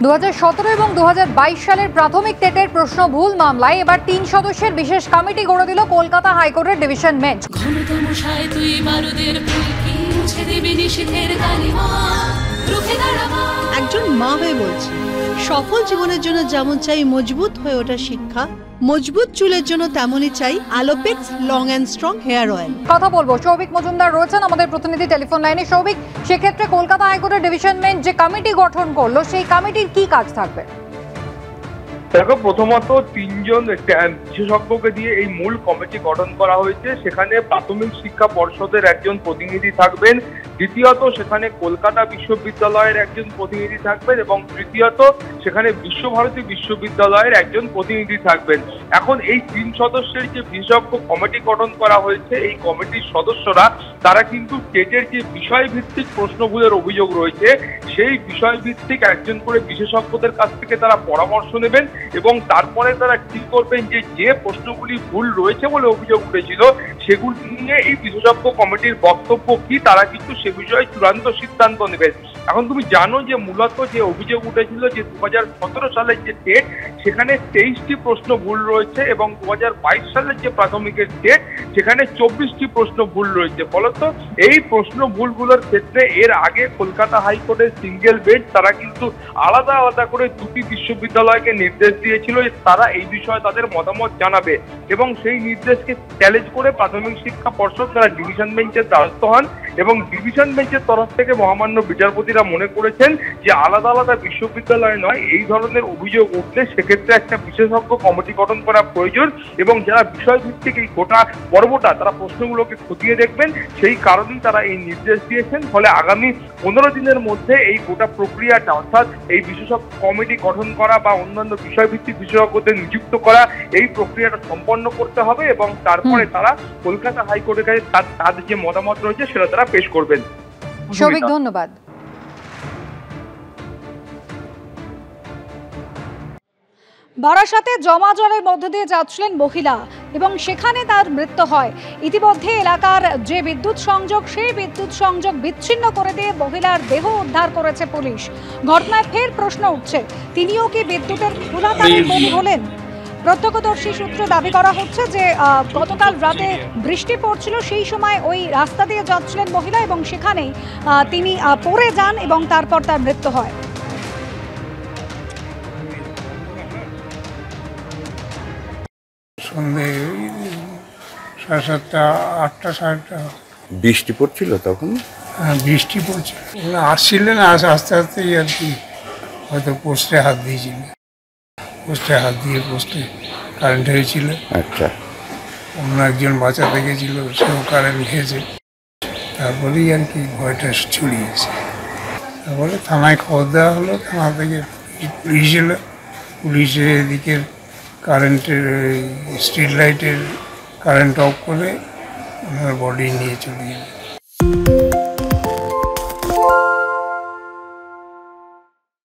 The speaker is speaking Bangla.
2017 এবং 2022 সালের প্রাথমিক টেটের প্রশ্ন ভুল মামলায় এবার 3 সদস্যের বিশেষ কমিটি গড়ে দিল কলকাতা হাইকোর্টের ডিভিশন বেঞ্চ। একজন মা হয়ে বলছি, সফল জীবনের জন্য যেমন চাই মজবুত হয়ে ওঠা শিক্ষা, মজবুত চুলের জন্য তেমনই চাই Alopex long and strong hair oil. কথা বলবো, সৌভিক মজুমদার রয়েছেন আমাদের প্রতিনিধি টেলিফোন লাইনে। সৌভিক, সেক্ষেত্রে কলকাতা হাইকোর্টের ডিভিশন বেঞ্চ যে কমিটি গঠন করলো, সেই কমিটির কি কাজ থাকবে? দেখো, প্রথমত 3 জন বিশেষজ্ঞকে দিয়ে এই মূল কমিটি গঠন করা হয়েছে। সেখানে প্রাথমিক শিক্ষা পর্ষদের একজন প্রতিনিধি থাকবেন, দ্বিতীয়ত সেখানে কলকাতা বিশ্ববিদ্যালয়ের একজন প্রতিনিধি থাকবেন এবং তৃতীয়ত সেখানে বিশ্বভারতী বিশ্ববিদ্যালয়ের একজন প্রতিনিধি থাকবেন। এখন এই 3 সদস্যের যে বিশেষজ্ঞ কমিটি গঠন করা হয়েছে, এই কমিটির সদস্যরা তারা কিন্তু টেটের যে বিষয়ভিত্তিক প্রশ্নগুলোর অভিযোগ রয়েছে, সেই বিষয়ভিত্তিক একজন করে বিশেষজ্ঞদের কাছ থেকে তারা পরামর্শ নেবেন এবং তারপরে তারা ঠিক করবেন যে যে প্রশ্নগুলি ভুল রয়েছে বলে অভিযোগ উঠেছিল, সেগুলি নিয়ে এই বিশেষজ্ঞ কমিটির বক্তব্য কি, তারা কিন্তু সে বিষয়ে চূড়ান্ত সিদ্ধান্ত নেবেন। এখন তুমি জানো যে মূলত যে অভিযোগ উঠেছিল যে 2017 সালের যে টেট, সেখানে 23টি প্রশ্ন ভুল রয়েছে এবং 2022 সালের যে প্রাথমিকের টেট, সেখানে 24টি প্রশ্ন ভুল রয়েছে। ফলত এই প্রশ্ন ভুলগুলোর ক্ষেত্রে এর আগে কলকাতা হাইকোর্টের সিঙ্গেল বেঞ্চ তারা কিন্তু আলাদা আলাদা করে 2টি বিশ্ববিদ্যালয়কে নির্দেশ দিয়েছিল যে তারা এই বিষয়ে তাদের মতামত জানাবে এবং সেই নির্দেশকে চ্যালেঞ্জ করে প্রাথমিক শিক্ষা পর্ষদ তারা ডিভিশন বেঞ্চের দ্বারস্থ হন এবং ডিভিশন বেঞ্চের তরফ থেকে মহামান্য বিচারপতিরা মনে করেছেন যে আলাদা আলাদা বিশ্ববিদ্যালয় নয়, এই ধরনের অভিযোগ উঠলে সেক্ষেত্রে একটা বিশেষজ্ঞ কমিটি গঠন করা প্রয়োজন এবং যারা বিষয়ভিত্তিক এই গোটা পর্বটা তারা প্রশ্নগুলোকে খতিয়ে দেখবেন, সেই কারণেই তারা এই নির্দেশ দিয়েছেন। ফলে আগামী 15 দিনের মধ্যে এই গোটা প্রক্রিয়াটা, অর্থাৎ এই বিশেষজ্ঞ কমিটি গঠন করা বা অন্যান্য বিষয়ভিত্তিক বিশেষজ্ঞদের নিযুক্ত করা, এই প্রক্রিয়াটা সম্পন্ন করতে হবে এবং তারপরে তারা কলকাতা হাইকোর্টের কাছে তাদের যে মতামত রয়েছে সেটা তারা পেশ করবেন। সৌভিক, ধন্যবাদ। বারাসাতে জমা জলের মধ্য দিয়ে যাচ্ছিলেন মহিলা এবং সেখানে তার মৃত্যু হয়। ইতিমধ্যে এলাকার যে বিদ্যুৎ সংযোগ, সেই বিদ্যুৎ সংযোগ বিচ্ছিন্ন করে দিয়ে মহিলার দেহ উদ্ধার করেছে পুলিশ। ঘটনায় ফের প্রশ্ন উঠছে, তিনিও কি বিদ্যুতের ক্ষুধাতাপে বলি হলেন? প্রত্যক্ষদর্শী সূত্রে দাবি করা হচ্ছে যে গতকাল রাতে বৃষ্টি পড়ছিল, সেই সময় ওই রাস্তা দিয়ে যাচ্ছিলেন মহিলা এবং সেখানেই তিনি পড়ে যান এবং তারপর তার মৃত্যু হয়। সন্ধ্যে 7:30, 8টা, 8:30 বৃষ্টি পড়ছিল তখন। বৃষ্টি পড়ছিল, ওরা আসছিলেন, আস্তে আস্তেই আর কি হয়তো পোস্টে হাত দিয়েছিল, পোস্টে কারেন্ট হয়েছিল। আচ্ছা, অন্য একজন বাঁচাতে গেছিল, সেও কারেন্ট খেয়েছে। তারপরেই আর কি ভয়টা ছড়িয়েছে। তারপরে থানায় খবর দেওয়া হলো, থানা থেকে পুলিশ এলো, পুলিশের এদিকের কারেন্টের স্ট্রিট লাইটের কারেন্ট অফ করে ওনার বডি নিয়ে চলে গেল।